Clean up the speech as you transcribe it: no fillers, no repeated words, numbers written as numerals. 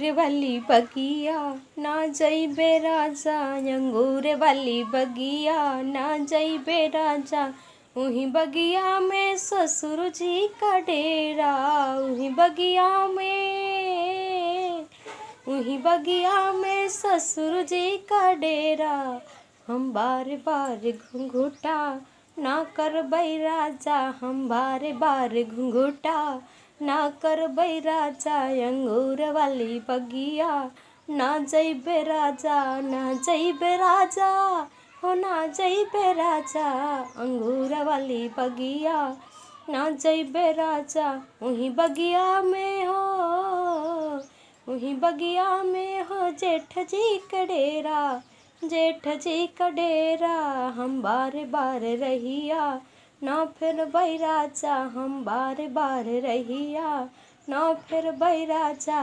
अंगूर वाली बगिया ना जइबे राजा, अंगूर वाली बगिया ना जइबे राजा। उही बगिया में ससुर जी का डेरा, उही बगिया में, उही बगिया में ससुर जी का डेरा। हम बार बार घुंघुटा ना करबै राजा, हम बार बार घुंघुटा ना करबै राजा। अंगूर वाली बगिया ना जइबे राजा, ना जइबे राजा, हो ना जइबे राजा। अंगूर वाली बगिया ना जइबे राजा। उही बगिया में हो, उही बगिया में हो जेठ जी का डेरा, जेठ जी का डेरा। हम बार बार रहिया ना फिरबै राजा, हम बार बार रहिया ना फिरबै राजा।